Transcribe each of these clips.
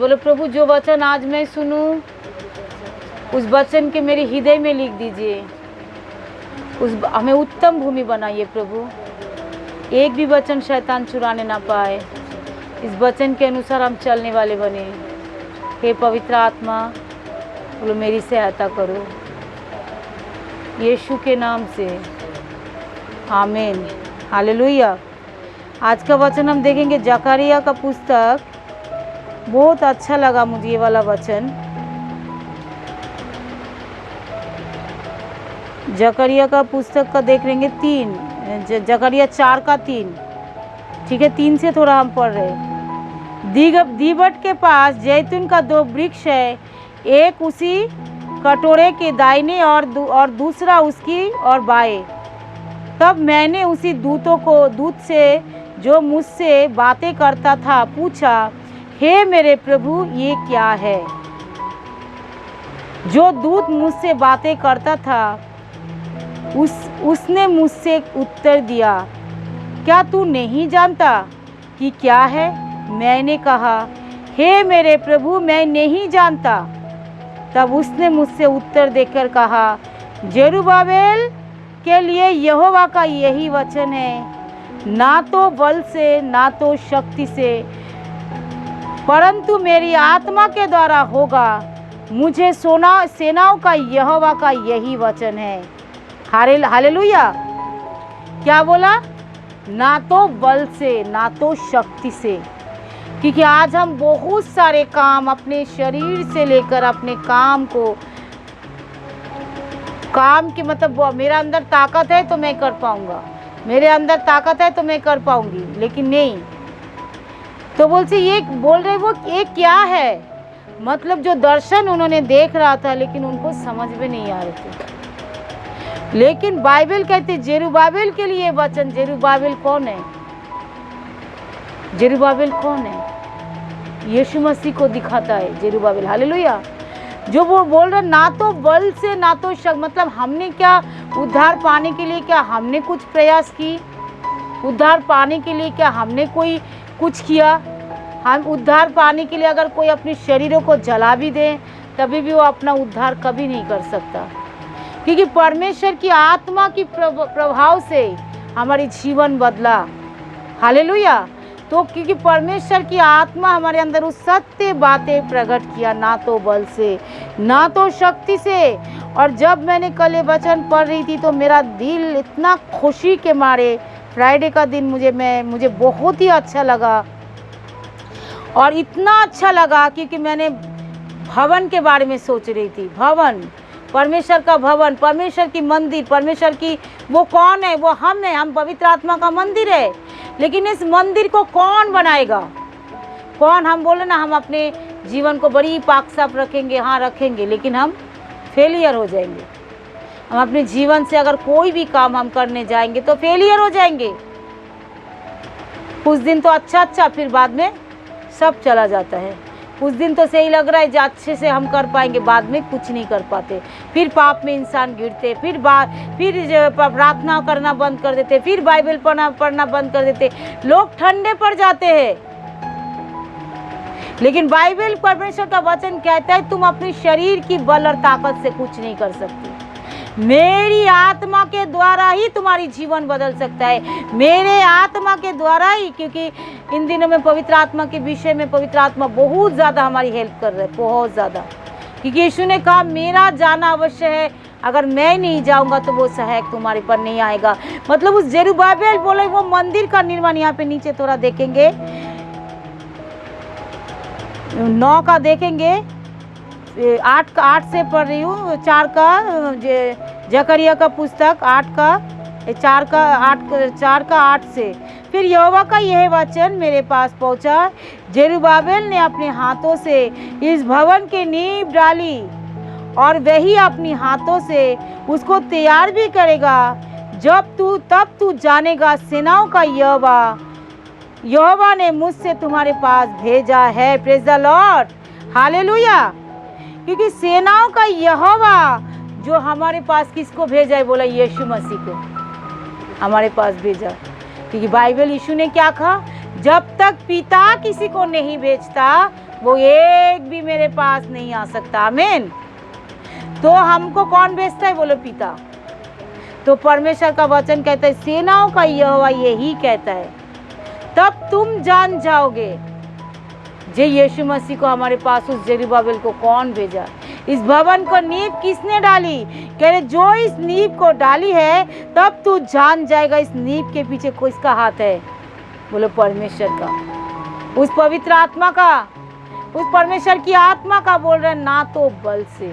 बोले प्रभु जो वचन आज मैं सुनूं उस वचन के मेरे हृदय में लिख दीजिए, हमें उत्तम भूमि बनाइए प्रभु, एक भी वचन शैतान चुराने ना पाए, इस वचन के अनुसार हम चलने वाले बने। हे पवित्र आत्मा बोलो मेरी सहायता करो यीशु के नाम से, आमीन, हालेलुया। आज का वचन हम देखेंगे जकरिया का पुस्तक, बहुत अच्छा लगा मुझे ये वाला वचन। जकरिया का पुस्तक का देख लेंगे 3, जकरिया 4 का 3, ठीक है, 3 से थोड़ा हम पढ़ रहे। दीवट के पास जैतून का 2 वृक्ष है, एक उसी कटोरे के दाहिने और दूसरा उसकी और बाएं। तब मैंने उसी दूत से जो मुझसे बातें करता था पूछा, हे मेरे प्रभु ये क्या है? जो दूत मुझसे बातें करता था उसने मुझसे उत्तर दिया, क्या तू नहीं जानता कि क्या है? मैंने कहा, हे मेरे प्रभु मैं नहीं जानता। तब उसने मुझसे उत्तर देकर कहा, जेरुब्बाबेल के लिए यहोवा का यही वचन है, ना तो बल से ना तो शक्ति से परंतु मेरी आत्मा के द्वारा होगा, मुझे सेनाओं का यहोवा का यही वचन है। हालेलुया। क्या बोला? ना तो बल से ना तो शक्ति से, क्योंकि आज हम बहुत सारे काम अपने शरीर से लेकर अपने काम के मतलब मेरा अंदर ताकत है तो मैं कर पाऊंगा, मेरे अंदर ताकत है तो मैं कर पाऊंगी, लेकिन नहीं। तो ये बोल रहे वो ये क्या है? मतलब जो दर्शन उन्होंने देख रहा था लेकिन उनको समझ में नहीं आ रहे थे। लेकिन बाइबल कहते जेरुब्बाबेल के लिए वचन। जेरुब्बाबेल कौन है? जेरुब्बाबेल कौन है? यीशु मसीह को दिखाता है जेरुब्बाबेल, हालेलुया। जो वो बोल रहे ना तो बल से ना तो शक्ति, मतलब हमने क्या उद्धार पाने के लिए क्या हमने कुछ प्रयास की? उद्धार पाने के लिए क्या हमने कोई कुछ किया? हम उद्धार पाने के लिए अगर कोई अपने शरीरों को जला भी दे तभी भी वो अपना उद्धार कभी नहीं कर सकता, क्योंकि परमेश्वर की आत्मा की प्रभाव से हमारी जीवन बदला, हालेलुया। तो क्योंकि परमेश्वर की आत्मा हमारे अंदर उस सत्य बातें प्रकट किया, ना तो बल से ना तो शक्ति से। और जब मैंने कल ये वचन पढ़ रही थी तो मेरा दिल इतना खुशी के मारे, फ्राइडे का दिन मुझे बहुत ही अच्छा लगा। और इतना अच्छा लगा क्योंकि मैंने भवन के बारे में सोच रही थी। भवन, परमेश्वर का भवन, परमेश्वर की मंदिर, परमेश्वर की वो कौन है? वो हम हैं, हम पवित्र आत्मा का मंदिर है। लेकिन इस मंदिर को कौन बनाएगा? कौन? हम बोले ना हम अपने जीवन को बड़ी पाक साफ रखेंगे, हाँ रखेंगे, लेकिन हम फेलियर हो जाएंगे। हम अपने जीवन से अगर कोई भी काम हम करने जाएंगे तो फेलियर हो जाएंगे। कुछ दिन तो अच्छा, फिर बाद में सब चला जाता है। कुछ दिन तो सही लग रहा है जो अच्छे से हम कर पाएंगे, बाद में कुछ नहीं कर पाते। फिर पाप में इंसान गिरते, फिर प्रार्थना करना बंद कर देते, फिर बाइबल पढ़ना बंद कर देते, लोग ठंडे पड़ जाते हैं। लेकिन बाइबल परमेश्वर का वचन कहता है तुम अपने शरीर की बल और ताकत से कुछ नहीं कर सकते, मेरी आत्मा के द्वारा ही तुम्हारी जीवन बदल सकता है, मेरे आत्मा के द्वारा ही। क्योंकि इन दिनों में पवित्र आत्मा के विषय में पवित्र आत्मा बहुत ज़्यादा हमारी हेल्प कर रहा है, बहुत ज़्यादा। क्योंकि यीशु ने कहा मेरा जाना अवश्य है, अगर मैं नहीं जाऊंगा तो वो सहायक तुम्हारे पर नहीं आएगा। मतलब उस जेरुब्बाबेल बोले वो मंदिर का निर्माण, यहाँ पे नीचे थोड़ा देखेंगे 9 का देखेंगे, 8 से पढ़ रही हूँ, 4 का जकरिया का पुस्तक 4 का 8 से। फिर यहोवा का यह वचन मेरे पास पहुँचा, जेरुब्बाबेल ने अपने हाथों से इस भवन की नींव डाली और वही अपनी हाथों से उसको तैयार भी करेगा। तब तू जानेगा सेनाओं का यहोवा ने मुझसे तुम्हारे पास भेजा है। Praise the Lord, hallelujah. क्योंकि सेनाओं का यहोवा जो हमारे पास किसको भेजा है? बोला यीशु मसीह को हमारे पास भेजा। क्योंकि बाइबल यीशु ने क्या कहा? जब तक पिता किसी को नहीं भेजता वो एक भी मेरे पास नहीं आ सकता। आमीन। तो हमको कौन भेजता है? बोलो पिता। तो परमेश्वर का वचन कहता है, सेनाओं का यहोवा यही कहता है, तब तुम जान जाओगे जे यीशु मसीह को हमारे पास उस जेरुब्बाबेल को कौन भेजा, इस भवन को नींव किसने डाली। कह रहे जो इस नींव को डाली है, तब तू जान जाएगा इस नींव के पीछे किसका हाथ है। बोलो परमेश्वर का, उस पवित्र आत्मा का, उस परमेश्वर की आत्मा का। बोल रहे ना तो बल से,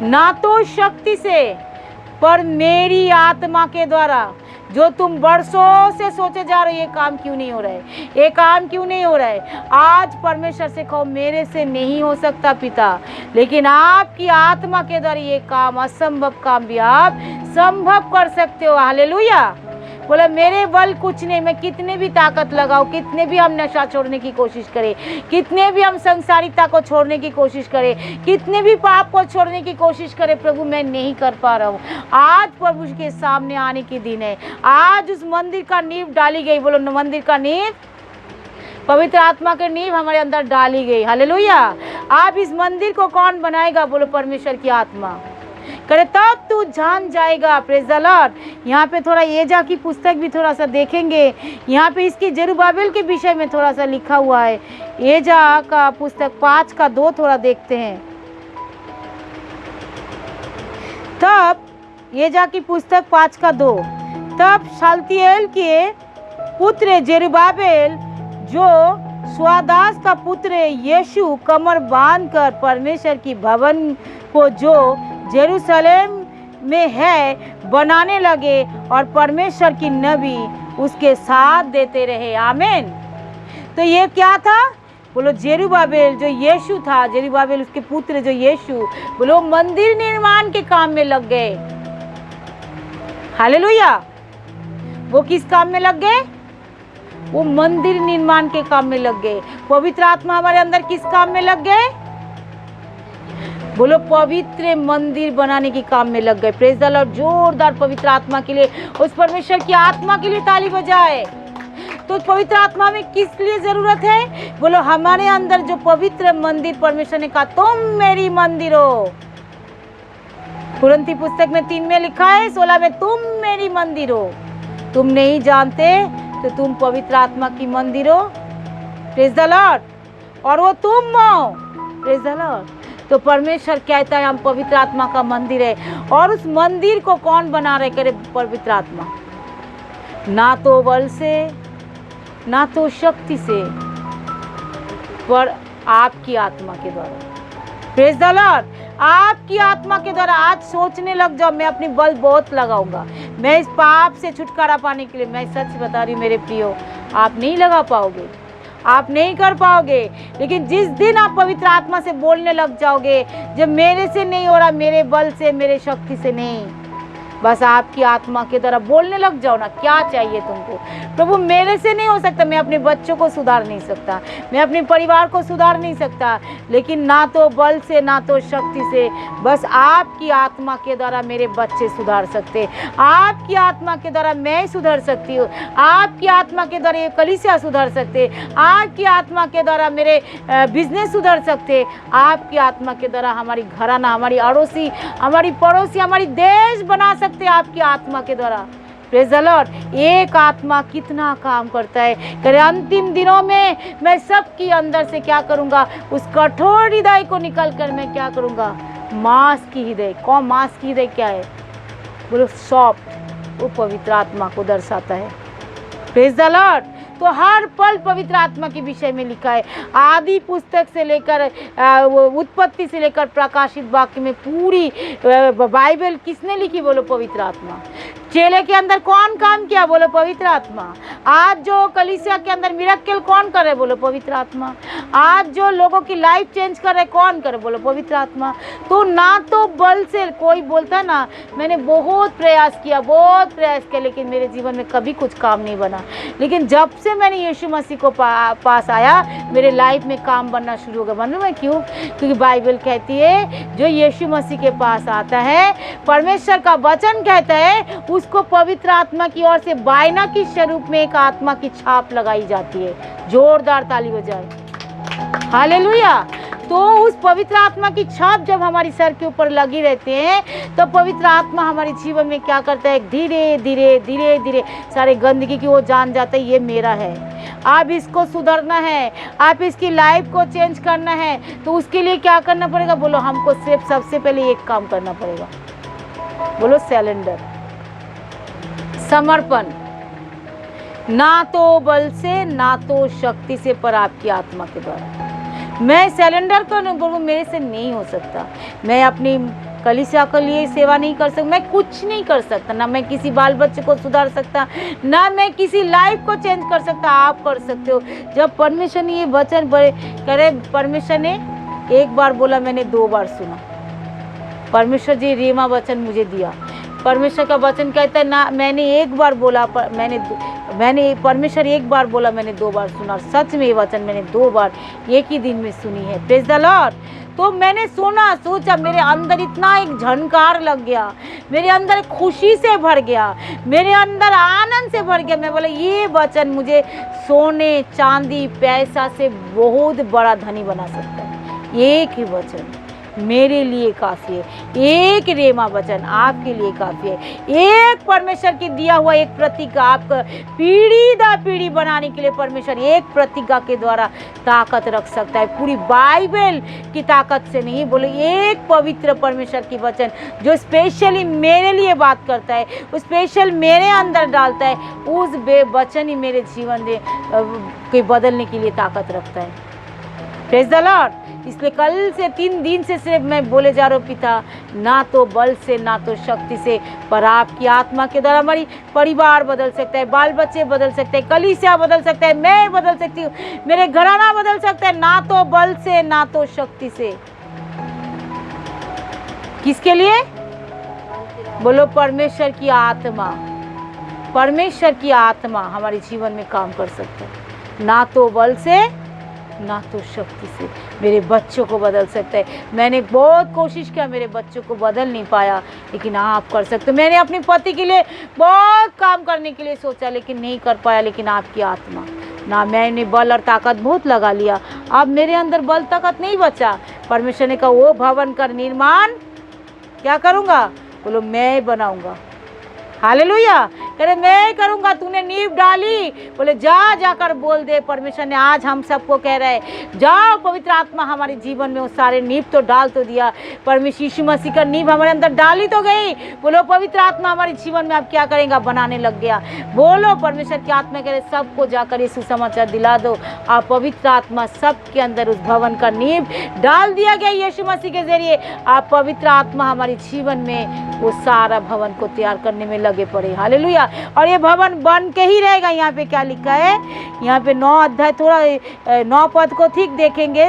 ना तो शक्ति से, पर मेरी आत्मा के द्वारा। जो तुम वर्षों से सोचे जा रहे हो, ये काम क्यों नहीं हो रहा है, ये काम क्यों नहीं हो रहा है, आज परमेश्वर से कहो मेरे से नहीं हो सकता पिता, लेकिन आपकी आत्मा के द्वारा ये काम, असंभव काम भी आप संभव कर सकते हो। हालेलुया। बोला मेरे बल कुछ नहीं, मैं कितने भी ताकत लगाऊं, कितने भी हम नशा छोड़ने की कोशिश करें, कितने भी हम संसारिकता को छोड़ने की कोशिश करें, कितने भी पाप को छोड़ने की कोशिश करें, प्रभु मैं नहीं कर पा रहा हूँ। आज प्रभु के सामने आने के दिन है। आज उस मंदिर का नींव डाली गई। बोलो मंदिर का नींव, पवित्र आत्मा के नींव हमारे अंदर डाली गई। हालेलुया। आप इस मंदिर को कौन बनाएगा? बोलो परमेश्वर की आत्मा करे, तब तू जान जाएगा। Praise the Lord. यहाँ पे थोड़ा एजा की पुस्तक भी थोड़ा सा देखेंगे। यहाँ पे इसकी जेरुब्बाबेल के विषय में थोड़ा सा लिखा हुआ है। एजा का पुस्तक 5:2 थोड़ा देखते हैं। तब एजा की पुस्तक 5:2, तब शालतिएल के पुत्र जेरुब्बाबेल जो स्वादास का पुत्र यीशु कमर बांधकर परमेश्वर की भवन को जो जेरूशलेम में है बनाने लगे, और परमेश्वर की नबी उसके साथ देते रहे। आमीन। तो ये क्या था? बोलो जेरुब्बाबेल जो यीशु था, जेरुब्बाबेल उसके पुत्र जो यीशु, बोलो मंदिर निर्माण के काम में लग गए। हालेलुया। वो किस काम में लग गए? वो मंदिर निर्माण के काम में लग गए। पवित्र आत्मा हमारे अंदर किस काम में लग गए? बोलो पवित्र मंदिर बनाने के काम में लग गए। Praise the Lord. जोरदार पवित्र आत्मा के लिए, उस परमेश्वर की आत्मा के लिए ताली बजाए। तो पवित्र आत्मा में किस लिए जरूरत है? बोलो हमारे अंदर जो पवित्र मंदिर, परमेश्वर ने कहा तुम मेरी मंदिर हो। कुरिन्थी पुस्तक में 3 में लिखा है 16 में, तुम मेरी मंदिर हो। तुम नहीं जानते तो तुम पवित्र आत्मा की मंदिर हो। Praise the Lord. और वो तुम हो। Praise the Lord. तो परमेश्वर कहता है हम पवित्र आत्मा का मंदिर है। और उस मंदिर को कौन बना रहे? करे पवित्र आत्मा। ना तो बल से, ना तो शक्ति से, पर आपकी आत्मा के द्वारा। Praise the Lord. आपकी आत्मा के द्वारा आज सोचने लग जाओ मैं अपनी बल बहुत लगाऊंगा, मैं इस पाप से छुटकारा पाने के लिए। मैं सच बता रही हूँ मेरे प्रियो, आप नहीं लगा पाओगे, आप नहीं कर पाओगे। लेकिन जिस दिन आप पवित्र आत्मा से बोलने लग जाओगे, जब मेरे से नहीं हो रहा, मेरे बल से, मेरे शक्ति से नहीं, बस आपकी आत्मा की तरह बोलने लग जाओ ना, क्या चाहिए तुमको? प्रभु मेरे से नहीं हो सकता, मैं अपने बच्चों को सुधार नहीं सकता, मैं अपने परिवार को सुधार नहीं सकता, लेकिन ना तो बल से ना तो शक्ति से, बस आपकी आत्मा के द्वारा मेरे बच्चे सुधार सकते, आपकी आत्मा के द्वारा मैं सुधर सकती हूँ, आपकी आत्मा के द्वारा ये कलीसिया सुधर सकते, आपकी आत्मा के द्वारा मेरे बिजनेस सुधर सकते, आपकी आत्मा के द्वारा हमारी घराना, हमारी अड़ोसी, हमारी पड़ोसी, हमारी देश बना सकते आपकी आत्मा के द्वारा। Praise the Lord. एक आत्मा कितना काम करता है। करे अंतिम दिनों में मैं सबकी अंदर से क्या करूंगा? उस कठोर हृदय को निकल कर मैं क्या करूंगा? मांस की हृदय। कौन मांस की हृदय क्या है? बोलो सॉफ्ट। वो पवित्र आत्मा को दर्शाता है। Praise the Lord. तो हर पल पवित्र आत्मा के विषय में लिखा है। आदि पुस्तक से लेकर उत्पत्ति से लेकर प्रकाशित वाक्य में पूरी बाइबल किसने लिखी? बोलो पवित्र आत्मा। चेले के अंदर कौन काम किया? बोलो पवित्र आत्मा। आज जो कलीसिया के अंदर मिरेकल कौन करे? बोलो पवित्र आत्मा। आज जो लोगों की लाइफ चेंज कर रहे कौन करे? बोलो पवित्र आत्मा। तो ना तो बल से, कोई बोलता है ना मैंने बहुत प्रयास किया, लेकिन मेरे जीवन में कभी कुछ काम नहीं बना, लेकिन जब से मैंने यीशु मसीह को पास आया मेरे लाइफ में काम बनना शुरू हो गया। मालूम है क्यों? क्योंकि बाइबल कहती है जो यीशु मसीह के पास आता है, परमेश्वर का वचन कहता है उसको पवित्र आत्मा की ओर से बायना के स्वरूप में एक आत्मा की छाप लगाई जाती है। जोरदार ताली बजाए। हालेलुया। तो उस पवित्र आत्मा की छाप जब हमारी सर के ऊपर लगी रहती है तो पवित्र आत्मा हमारे जीवन में क्या करता है, धीरे धीरे धीरे धीरे सारे गंदगी की वो जान जाता है ये मेरा है, आप इसको सुधरना है, आप इसकी लाइफ को चेंज करना है। तो उसके लिए क्या करना पड़ेगा, बोलो हमको सिर्फ सबसे पहले एक काम करना पड़ेगा, बोलो सरेंडर, समर्पण, ना तो बल से ना तो शक्ति से पर आपकी आत्मा के द्वारा। मैं सरेंडर कर बोलूँ मेरे से नहीं हो सकता, मैं अपनी कलीसिया के लिए सेवा नहीं कर सकता, मैं कुछ नहीं कर सकता, ना मैं किसी बाल बच्चे को सुधार सकता, ना मैं किसी लाइफ को चेंज कर सकता, आप कर सकते हो। जब परमेश्वर ने ये वचन करे, परमेश्वर ने एक बार बोला, मैंने 2 बार सुना, परमेश्वर जी रेमा वचन मुझे दिया। परमेश्वर का वचन कहता है ना मैंने एक बार बोला, मैंने परमेश्वर एक बार बोला, मैंने 2 बार सुना। सच में ये वचन मैंने 2 बार एक ही दिन में सुनी है। Praise the Lord. तो मैंने सुना, सोचा, मेरे अंदर इतना एक झनकार लग गया, मेरे अंदर खुशी से भर गया, मेरे अंदर आनंद से भर गया। मैं बोला ये वचन मुझे सोने चांदी पैसा से बहुत बड़ा धनी बना सकता है। एक ही वचन मेरे लिए काफ़ी है, एक रेमा वचन आपके लिए काफ़ी है। एक परमेश्वर की दिया हुआ एक प्रतिज्ञा आपका पीढ़ी दर पीढ़ी बनाने के लिए परमेश्वर एक प्रतिज्ञा के द्वारा ताकत रख सकता है, पूरी बाइबल की ताकत से नहीं। बोले एक पवित्र परमेश्वर की वचन जो स्पेशली मेरे लिए बात करता है, वो स्पेशल मेरे अंदर डालता है, उस वचन ही मेरे जीवन के बदलने के लिए ताकत रखता है। Praise the Lord. इसलिए कल से 3 दिन से सिर्फ मैं बोले जा रहा हूँ, पिता ना तो बल से ना तो शक्ति से पर आपकी आत्मा के द्वारा हमारी परिवार बदल सकता है, बाल बच्चे बदल सकते हैं, कलीसिया बदल सकता है, मैं बदल सकती हूँ, मेरे घराना बदल सकता है, ना तो बल से ना तो शक्ति से। किसके लिए, बोलो परमेश्वर की आत्मा। परमेश्वर की आत्मा हमारे जीवन में काम कर सकता है, ना तो बल से ना तो शक्ति से। मेरे बच्चों को बदल सकता है। मैंने बहुत कोशिश किया, मेरे बच्चों को बदल नहीं पाया, लेकिन आप कर सकते हो। मैंने अपने पति के लिए बहुत काम करने के लिए सोचा, लेकिन नहीं कर पाया, लेकिन आपकी आत्मा ना, मैंने बल और ताकत बहुत लगा लिया, अब मेरे अंदर बल ताकत नहीं बचा। परमेश्वर ने कहा वो भवन का निर्माण क्या करूँगा, बोलो मैं बनाऊँगा। हालेलुया। कह रहे मैं करूँगा, तूने नींव डाली, बोले जा जाकर बोल दे। परमेश्वर ने आज हम सबको कह रहा है जाओ, पवित्र आत्मा हमारे जीवन में वो सारे नींव तो डाल तो दिया, परमेश्वर यीशु मसीह का नींव हमारे अंदर डाली तो गई। बोलो पवित्र आत्मा हमारे जीवन में आप क्या करेगा, बनाने लग गया। बोलो परमेश्वर की आत्मा कह रहे सबको जाकर ये सुसमाचार दिला दो, आप पवित्र आत्मा सबके अंदर उस भवन का नींव डाल दिया गया यीशु मसीह के जरिए। आप पवित्र आत्मा हमारे जीवन में वो सारा भवन को तैयार करने में लगे पड़े। हालेलुया। और ये भवन बन के ही रहेगा। यहाँ पे क्या लिखा है, यहाँ पे 9 अध्याय थोड़ा 9 पद को ठीक देखेंगे,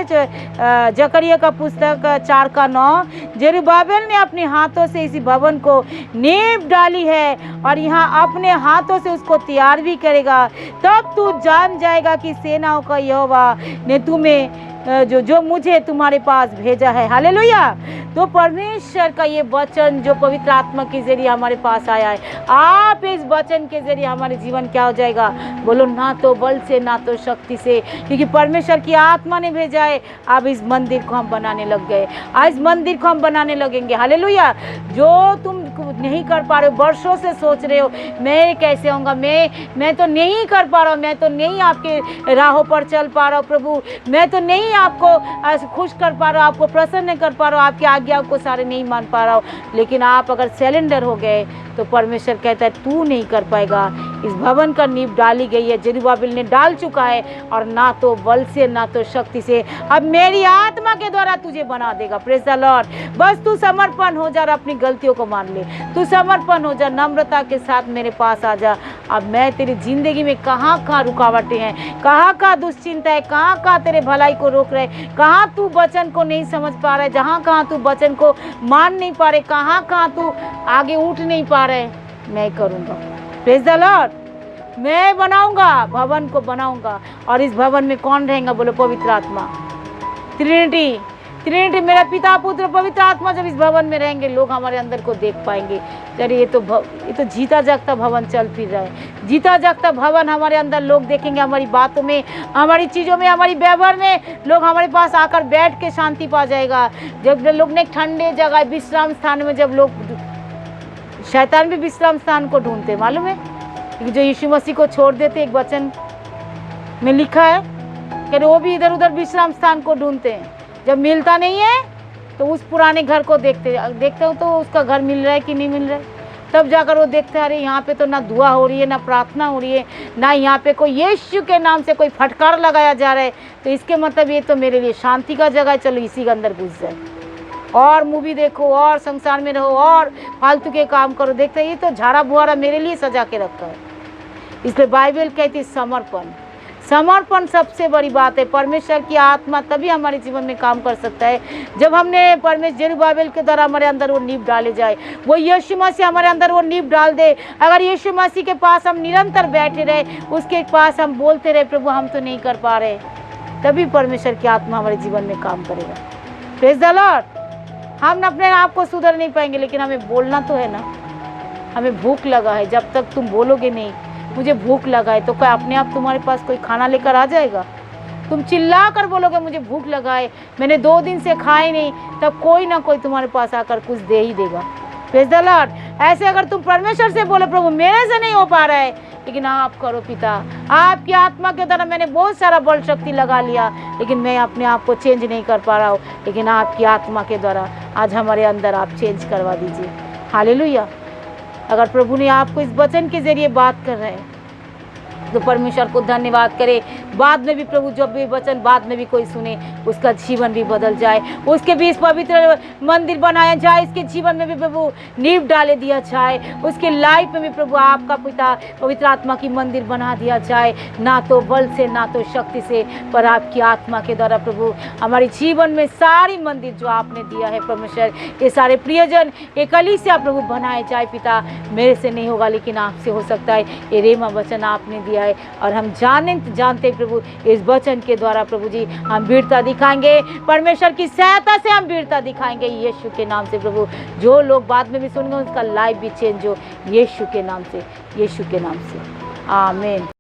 जकरिया का पुस्तक 4 का 9। जेरुब्बाबेल ने अपने हाथों से इसी भवन को नींव डाली है और यहाँ अपने हाथों से उसको तैयार भी करेगा, तब तू जान जाएगा कि सेनाओं का यहोवा ने तुम्हें जो मुझे तुम्हारे पास भेजा है। हालेलुया। तो परमेश्वर का ये वचन जो पवित्र आत्मा के जरिए हमारे पास आया है, आप इस वचन के जरिए हमारे जीवन क्या हो जाएगा, बोलो ना तो बल से ना तो शक्ति से, क्योंकि परमेश्वर की आत्मा ने भेजा है। अब इस मंदिर को हम बनाने लग गए, आज इस मंदिर को हम बनाने लगेंगे। हालेलुया। जो तुम नहीं कर पा रहे हो, वर्षों से सोच रहे हो मैं कैसे होऊंगा, मैं तो नहीं कर पा रहा हूँ, मैं तो नहीं आपके राहों पर चल पा रहा हूँ प्रभु, मैं तो नहीं आपको खुश कर पा रहा हूँ, आपको प्रसन्न कर पा रहा हूँ, आपकी आज्ञा को सारे नहीं मान पा रहा हूँ। लेकिन आप अगर सरेंडर हो गए तो परमेश्वर कहता है तू नहीं कर पाएगा। इस भवन का नींव डाली गई है, जेरुब्बाबेल ने डाल चुका है, और ना तो बल से ना तो शक्ति से, अब मेरी आत्मा के द्वारा तुझे बना देगा। Praise the Lord. बस तू समर्पण हो जा और अपनी गलतियों को मान ले, तू समर्पण हो जा, नम्रता के साथ मेरे पास आ जा। अब मैं तेरी जिंदगी में कहाँ कहाँ रुकावटें हैं, कहाँ कहाँ दुश्चिंता है, कहाँ कहाँ तेरे भलाई को रोक रहे, कहाँ तू वचन को नहीं समझ पा रहा है, जहाँ कहाँ तू वचन को मान नहीं पा रहे, कहाँ कहाँ तू आगे उठ नहीं पा रहे, मैं करूँगा। Praise the Lord. मैं बनाऊंगा, भवन को बनाऊंगा, और इस भवन में कौन रहेगा, बोलो पवित्र आत्मा, ट्रिनिटी, मेरा पिता पुत्र पवित्र आत्मा जब इस भवन में रहेंगे, लोग हमारे अंदर को देख पाएंगे। अरे ये तो जीता जागता भवन चल फिर रहा है। जीता जागता भवन हमारे अंदर लोग देखेंगे, हमारी बातों में, हमारी चीज़ों में, हमारी व्यवहार में लोग हमारे पास आकर बैठ के शांति पा जाएगा। जब लोग ने ठंडे जगह विश्राम स्थान में, जब लोग, शैतान भी विश्राम स्थान को ढूंढते, मालूम है कि जो यीशु मसीह को छोड़ देते, एक वचन में लिखा है कि वो भी इधर उधर विश्राम स्थान को ढूंढते हैं। जब मिलता नहीं है तो उस पुराने घर को देखते हो तो उसका घर मिल रहा है कि नहीं मिल रहा है, तब जाकर वो देखते हैं अरे यहाँ पे तो ना दुआ हो रही है, ना प्रार्थना हो रही है, ना यहाँ पे कोई यीशु के नाम से कोई फटकार लगाया जा रहा है, तो इसके मतलब ये तो मेरे लिए शांति का जगह है, चलो इसी के अंदर घुस जाए और मूवी देखो और संसार में रहो और फालतू के काम करो। देखते ये तो झाड़ा बुहारा मेरे लिए सजा के रखा है। इसलिए बाइबल कहती है समर्पण, समर्पण सबसे बड़ी बात है। परमेश्वर की आत्मा तभी हमारे जीवन में काम कर सकता है जब हमने परमेश्वर जेरुब्बाबेल के द्वारा हमारे अंदर वो नींव डाले जाए, वो यीशु मसीह हमारे अंदर वो नींव डाल दे। अगर यीशु मसीह के पास हम निरंतर बैठे रहे, उसके पास हम बोलते रहे प्रभु हम तो नहीं कर पा रहे, तभी परमेश्वर की आत्मा हमारे जीवन में काम करेगा। Praise the Lord. हम अपने आप को सुधर नहीं पाएंगे, लेकिन हमें बोलना तो है ना। हमें भूख लगा है, जब तक तुम बोलोगे नहीं मुझे भूख लगा है, तो क्या अपने आप तुम्हारे पास कोई खाना लेकर आ जाएगा? तुम चिल्ला कर बोलोगे मुझे भूख लगा है, मैंने 2 दिन से खाए नहीं, तब कोई ना कोई तुम्हारे पास आकर कुछ दे ही देगा। Praise the Lord. ऐसे अगर तुम परमेश्वर से बोलो प्रभु मेरे से नहीं हो पा रहा है, लेकिन आप करो पिता, आपकी आत्मा के द्वारा मैंने बहुत सारा बल शक्ति लगा लिया, लेकिन मैं अपने आप को चेंज नहीं कर पा रहा हूँ, लेकिन आपकी आत्मा के द्वारा आज हमारे अंदर आप चेंज करवा दीजिए। हालेलुया। अगर प्रभु ने आपको इस वचन के जरिए बात कर रहे हैं तो परमेश्वर को धन्यवाद करे। बाद में भी प्रभु जब भी वचन बाद में भी कोई सुने, उसका जीवन भी बदल जाए, उसके भी इस पवित्र मंदिर बनाया जाए, इसके जीवन में भी प्रभु नींव डाले दिया जाए, उसके लाइफ में भी प्रभु आपका पिता पवित्र आत्मा की मंदिर बना दिया जाए, ना तो बल से ना तो शक्ति से, पर आपकी आत्मा के द्वारा प्रभु हमारे जीवन में सारी मंदिर जो आपने दिया है परमेश्वर, ये सारे प्रियजन ये कलीसिया प्रभु बनाए जाए पिता। मेरे से नहीं होगा लेकिन आपसे हो सकता है, ये रेमा वचन आपने दिया है और हम जानते प्रभु इस वचन के द्वारा प्रभु जी हम वीरता दिखाएंगे, परमेश्वर की सहायता से हम वीरता दिखाएंगे यीशु के नाम से प्रभु। जो लोग बाद में भी सुनेंगे उसका लाइफ भी चेंज हो यीशु के नाम से, यीशु के नाम से। आमीन।